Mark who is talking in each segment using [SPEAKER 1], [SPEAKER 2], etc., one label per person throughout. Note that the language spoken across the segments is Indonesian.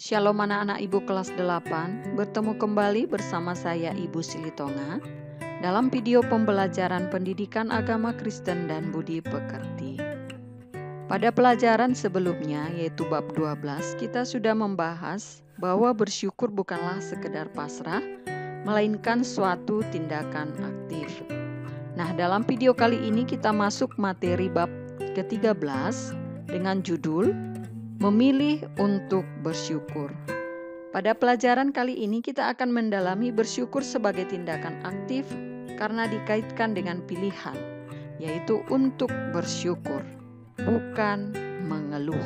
[SPEAKER 1] Shalom anak-anak Ibu kelas 8, bertemu kembali bersama saya Ibu Silitonga dalam video pembelajaran pendidikan agama Kristen dan budi pekerti. Pada pelajaran sebelumnya yaitu bab 12, kita sudah membahas bahwa bersyukur bukanlah sekedar pasrah, melainkan suatu tindakan aktif. Nah, dalam video kali ini kita masuk materi bab ke-13 dengan judul Memilih untuk bersyukur. Pada pelajaran kali ini kita akan mendalami bersyukur sebagai tindakan aktif karena dikaitkan dengan pilihan, yaitu untuk bersyukur, bukan mengeluh.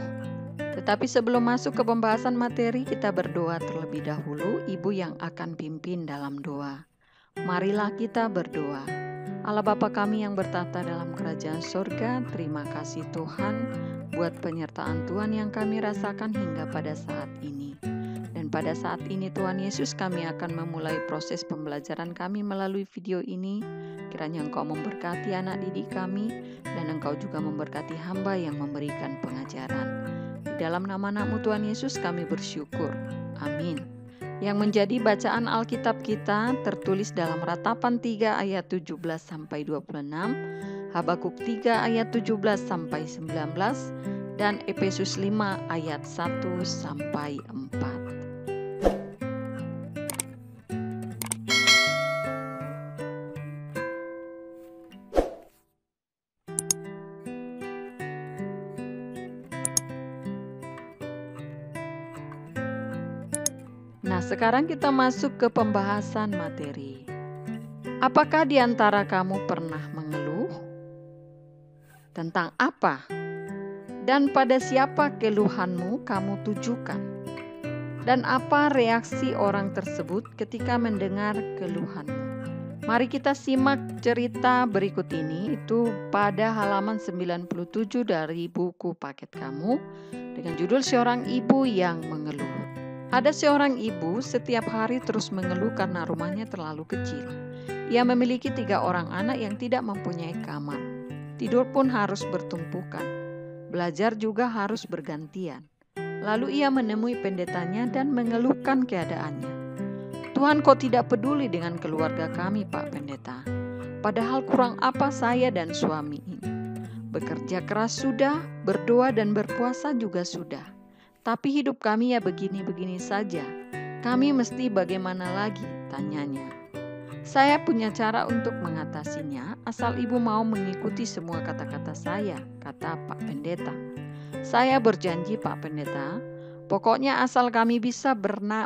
[SPEAKER 1] Tetapi sebelum masuk ke pembahasan materi, kita berdoa terlebih dahulu, Ibu yang akan pimpin dalam doa. Marilah kita berdoa. Allah Bapa kami yang bertata dalam kerajaan surga, terima kasih Tuhan buat penyertaan Tuhan yang kami rasakan hingga pada saat ini. Dan pada saat ini Tuhan Yesus, kami akan memulai proses pembelajaran kami melalui video ini. Kiranya Engkau memberkati anak didik kami dan Engkau juga memberkati hamba yang memberikan pengajaran. Di dalam nama-Mu Tuhan Yesus kami bersyukur. Amin. Yang menjadi bacaan Alkitab kita tertulis dalam Ratapan 3 ayat 17 sampai 26, Habakuk 3 ayat 17 sampai 19, dan Efesus 5 ayat 1 sampai 4. Nah, sekarang kita masuk ke pembahasan materi. Apakah di antara kamu pernah mengeluh? Tentang apa? Dan pada siapa keluhanmu kamu tujukan? Dan apa reaksi orang tersebut ketika mendengar keluhanmu? Mari kita simak cerita berikut ini, itu pada halaman 97 dari buku paket kamu dengan judul Seorang Ibu yang Mengeluh. Ada seorang ibu setiap hari terus mengeluh karena rumahnya terlalu kecil. Ia memiliki 3 orang anak yang tidak mempunyai kamar. Tidur pun harus bertumpukan. Belajar juga harus bergantian. Lalu ia menemui pendetanya dan mengeluhkan keadaannya. Tuhan, kok tidak peduli dengan keluarga kami, Pak Pendeta? Padahal kurang apa saya dan suami ini? Bekerja keras sudah, berdoa dan berpuasa juga sudah. Tapi hidup kami ya begini-begini saja. Kami mesti bagaimana lagi? Tanyanya. Saya punya cara untuk mengatasinya, asal ibu mau mengikuti semua kata-kata saya, kata Pak Pendeta. Saya berjanji Pak Pendeta, pokoknya asal kami bisa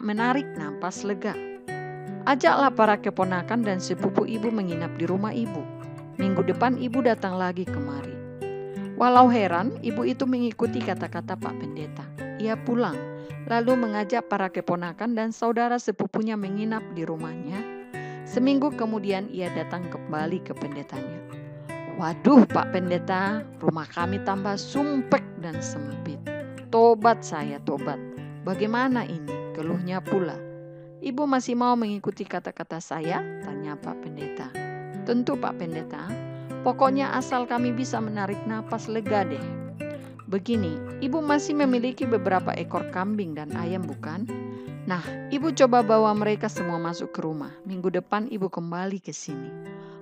[SPEAKER 1] menarik napas lega. Ajaklah para keponakan dan sepupu ibu menginap di rumah ibu. Minggu depan ibu datang lagi kemari. Walau heran, ibu itu mengikuti kata-kata Pak Pendeta. Ia pulang, lalu mengajak para keponakan dan saudara sepupunya menginap di rumahnya. Seminggu kemudian ia datang kembali ke pendetanya. Waduh Pak Pendeta, rumah kami tambah sumpek dan sempit. Tobat saya, tobat. Bagaimana ini? Keluhnya pula. Ibu masih mau mengikuti kata-kata saya? Tanya Pak Pendeta. Tentu Pak Pendeta, pokoknya asal kami bisa menarik napas lega deh. Begini, ibu masih memiliki beberapa ekor kambing dan ayam bukan? Nah, ibu coba bawa mereka semua masuk ke rumah. Minggu depan ibu kembali ke sini.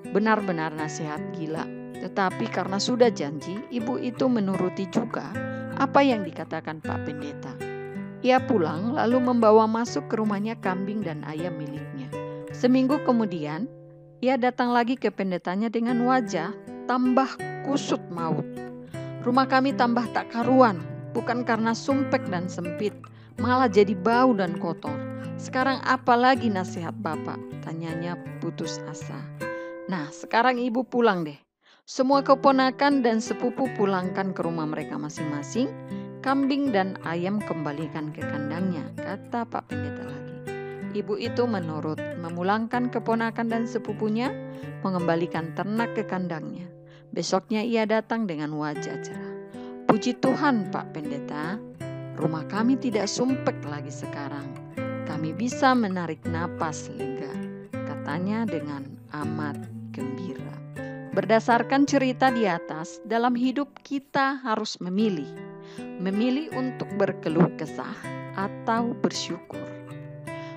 [SPEAKER 1] Benar-benar nasihat gila. Tetapi karena sudah janji, ibu itu menuruti juga apa yang dikatakan Pak Pendeta. Ia pulang lalu membawa masuk ke rumahnya kambing dan ayam miliknya. Seminggu kemudian, ia datang lagi ke pendetanya dengan wajah tambah kusut maut. Rumah kami tambah tak karuan, bukan karena sumpek dan sempit, malah jadi bau dan kotor. Sekarang apa lagi nasihat Bapak? Tanyanya putus asa. Nah, sekarang ibu pulang deh. Semua keponakan dan sepupu pulangkan ke rumah mereka masing-masing. Kambing dan ayam kembalikan ke kandangnya, kata Pak Pendeta lagi. Ibu itu menurut, memulangkan keponakan dan sepupunya, mengembalikan ternak ke kandangnya. Besoknya ia datang dengan wajah cerah. Puji Tuhan Pak Pendeta, rumah kami tidak sumpek lagi sekarang. Kami bisa menarik napas lega, katanya dengan amat gembira. Berdasarkan cerita di atas, dalam hidup kita harus memilih. memilih untuk berkeluh kesah atau bersyukur.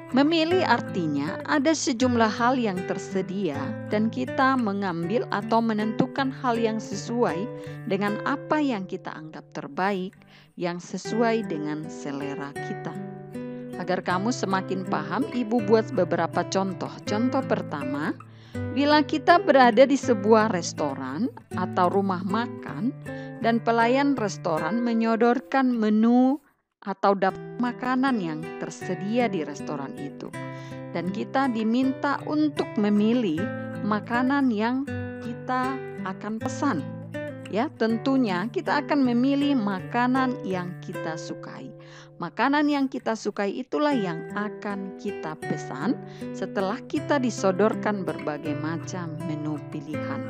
[SPEAKER 1] Memilih artinya ada sejumlah hal yang tersedia dan kita mengambil atau menentukan hal yang sesuai dengan apa yang kita anggap terbaik, yang sesuai dengan selera kita. Agar kamu semakin paham, Ibu buat beberapa contoh. Contoh pertama, bila kita berada di sebuah restoran atau rumah makan dan pelayan restoran menyodorkan menu atau daftar makanan yang tersedia di restoran itu, dan kita diminta untuk memilih makanan yang kita akan pesan. Ya, tentunya kita akan memilih makanan yang kita sukai. Makanan yang kita sukai itulah yang akan kita pesan setelah kita disodorkan berbagai macam menu pilihan.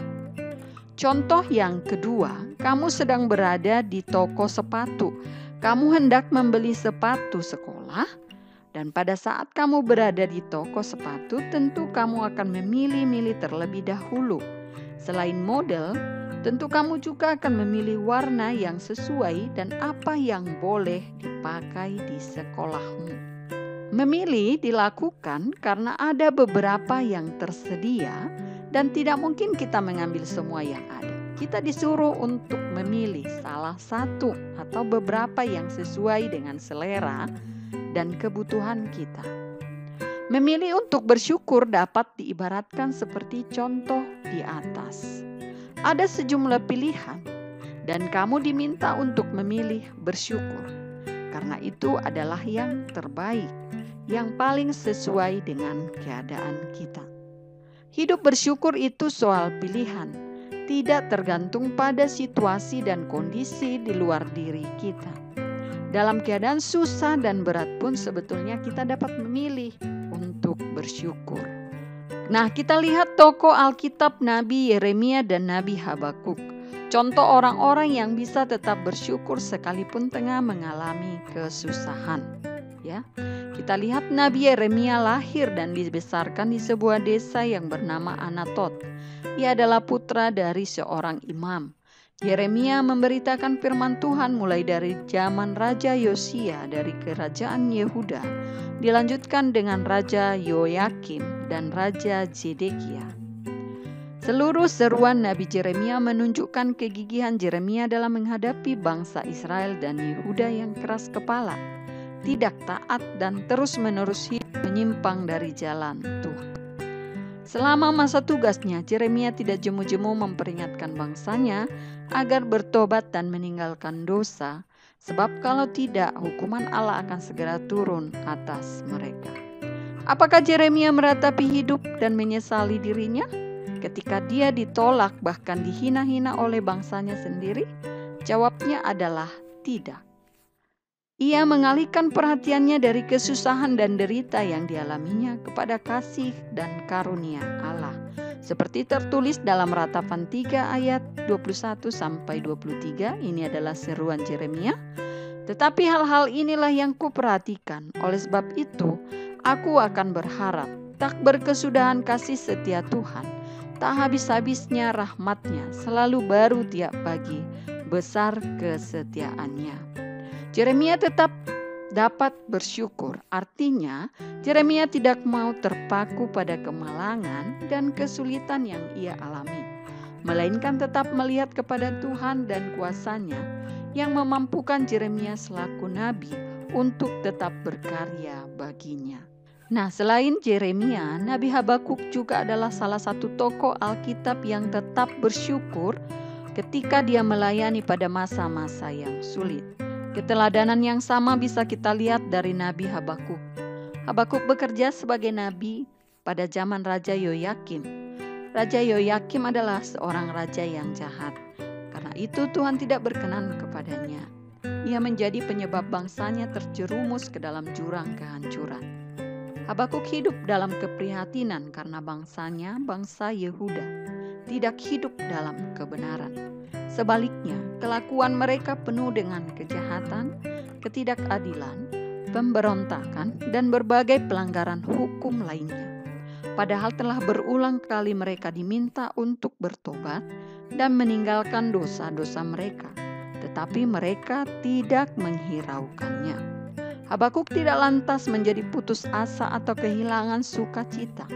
[SPEAKER 1] Contoh yang kedua, kamu sedang berada di toko sepatu. Kamu hendak membeli sepatu sekolah, dan pada saat kamu berada di toko sepatu, tentu kamu akan memilih-milih terlebih dahulu. Selain model, tentu kamu juga akan memilih warna yang sesuai dan apa yang boleh dipakai di sekolahmu. Memilih dilakukan karena ada beberapa yang tersedia dan tidak mungkin kita mengambil semua yang ada. Kita disuruh untuk memilih salah satu atau beberapa yang sesuai dengan selera dan kebutuhan kita. Memilih untuk bersyukur dapat diibaratkan seperti contoh di atas. Ada sejumlah pilihan dan kamu diminta untuk memilih bersyukur. Karena itu adalah yang terbaik, yang paling sesuai dengan keadaan kita. Hidup bersyukur itu soal pilihan, tidak tergantung pada situasi dan kondisi di luar diri kita. Dalam keadaan susah dan berat pun sebetulnya kita dapat memilih untuk bersyukur. Nah, kita lihat tokoh Alkitab Nabi Yeremia dan Nabi Habakuk. Contoh orang-orang yang bisa tetap bersyukur sekalipun tengah mengalami kesusahan. Ya, kita lihat Nabi Yeremia lahir dan dibesarkan di sebuah desa yang bernama Anatot. Ia adalah putra dari seorang imam. Yeremia memberitakan firman Tuhan mulai dari zaman Raja Yosia dari kerajaan Yehuda, dilanjutkan dengan Raja Yoyakim dan Raja Zedekia. Seluruh seruan Nabi Yeremia menunjukkan kegigihan Yeremia dalam menghadapi bangsa Israel dan Yehuda yang keras kepala, tidak taat dan terus-menerus menyimpang dari jalan Tuhan. Selama masa tugasnya, Yeremia tidak jemu-jemu memperingatkan bangsanya agar bertobat dan meninggalkan dosa, sebab kalau tidak, hukuman Allah akan segera turun atas mereka. Apakah Yeremia meratapi hidup dan menyesali dirinya ketika dia ditolak bahkan dihina-hina oleh bangsanya sendiri? Jawabnya adalah tidak. Ia mengalihkan perhatiannya dari kesusahan dan derita yang dialaminya kepada kasih dan karunia Allah. Seperti tertulis dalam Ratapan 3 ayat 21-23, ini adalah seruan Yeremia. Tetapi hal-hal inilah yang kuperhatikan, oleh sebab itu aku akan berharap, tak berkesudahan kasih setia Tuhan, tak habis-habisnya rahmatnya, selalu baru tiap pagi, besar kesetiaannya. Yeremia tetap dapat bersyukur. Artinya, Yeremia tidak mau terpaku pada kemalangan dan kesulitan yang ia alami, melainkan tetap melihat kepada Tuhan dan kuasa-Nya yang memampukan Yeremia selaku nabi untuk tetap berkarya baginya. Nah, selain Yeremia, Nabi Habakuk juga adalah salah satu tokoh Alkitab yang tetap bersyukur ketika dia melayani pada masa-masa yang sulit. Keteladanan yang sama bisa kita lihat dari Nabi Habakuk. Habakuk bekerja sebagai nabi pada zaman Raja Yoyakim. Raja Yoyakim adalah seorang raja yang jahat. Karena itu Tuhan tidak berkenan kepadanya. Ia menjadi penyebab bangsanya terjerumus ke dalam jurang kehancuran. Habakuk hidup dalam keprihatinan karena bangsanya, bangsa Yehuda, tidak hidup dalam kebenaran. Sebaliknya, kelakuan mereka penuh dengan kejahatan, ketidakadilan, pemberontakan, dan berbagai pelanggaran hukum lainnya. Padahal telah berulang kali mereka diminta untuk bertobat dan meninggalkan dosa-dosa mereka. tetapi mereka tidak menghiraukannya. Habakuk tidak lantas menjadi putus asa atau kehilangan sukacita.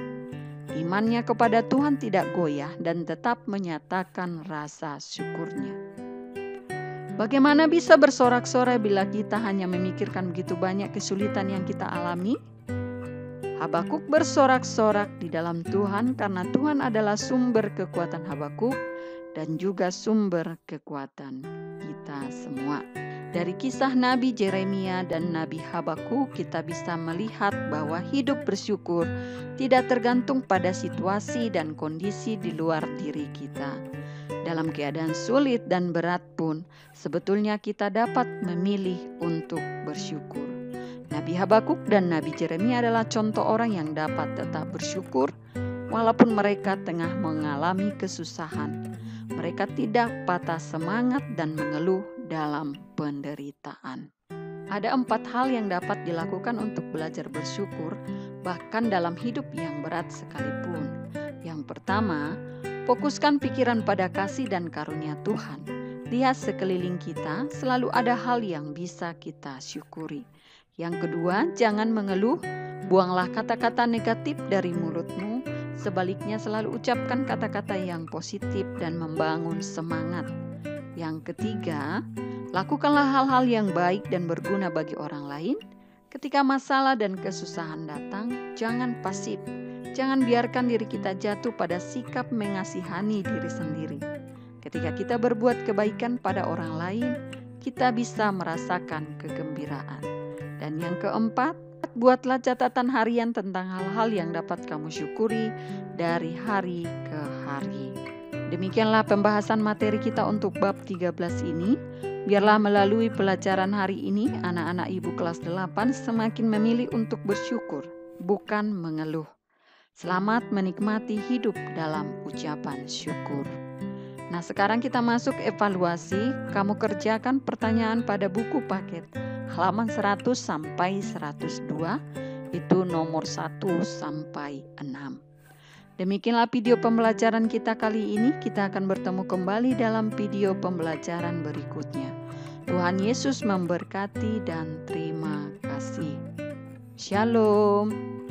[SPEAKER 1] Imannya kepada Tuhan tidak goyah dan tetap menyatakan rasa syukurnya. Bagaimana bisa bersorak-sorai bila kita hanya memikirkan begitu banyak kesulitan yang kita alami? Habakuk bersorak-sorak di dalam Tuhan karena Tuhan adalah sumber kekuatan Habakuk dan juga sumber kekuatan kita semua. Dari kisah Nabi Yeremia dan Nabi Habakuk kita bisa melihat bahwa hidup bersyukur tidak tergantung pada situasi dan kondisi di luar diri kita. Dalam keadaan sulit dan berat pun, sebetulnya kita dapat memilih untuk bersyukur. Nabi Habakuk dan Nabi Yeremia adalah contoh orang yang dapat tetap bersyukur walaupun mereka tengah mengalami kesusahan. Mereka tidak patah semangat dan mengeluh dalam penderitaan. Ada 4 hal yang dapat dilakukan untuk belajar bersyukur bahkan dalam hidup yang berat sekalipun. Yang pertama, fokuskan pikiran pada kasih dan karunia Tuhan. Lihat sekeliling kita, selalu ada hal yang bisa kita syukuri. Yang kedua, jangan mengeluh, buanglah kata-kata negatif dari mulutmu. Sebaliknya selalu ucapkan kata-kata yang positif dan membangun semangat. Yang ketiga, lakukanlah hal-hal yang baik dan berguna bagi orang lain. Ketika masalah dan kesusahan datang, jangan pasif. Jangan biarkan diri kita jatuh pada sikap mengasihani diri sendiri. Ketika kita berbuat kebaikan pada orang lain, kita bisa merasakan kegembiraan. Dan yang keempat, buatlah catatan harian tentang hal-hal yang dapat kamu syukuri dari hari ke hari. Demikianlah pembahasan materi kita untuk bab 13 ini. Biarlah melalui pelajaran hari ini, anak-anak ibu kelas 8 semakin memilih untuk bersyukur, bukan mengeluh. Selamat menikmati hidup dalam ucapan syukur. Nah, sekarang kita masuk evaluasi. Kamu kerjakan pertanyaan pada buku paket halaman 100 sampai 102, itu nomor 1 sampai 6. Demikianlah video pembelajaran kita kali ini. Kita akan bertemu kembali dalam video pembelajaran berikutnya. Tuhan Yesus memberkati dan terima kasih. Shalom.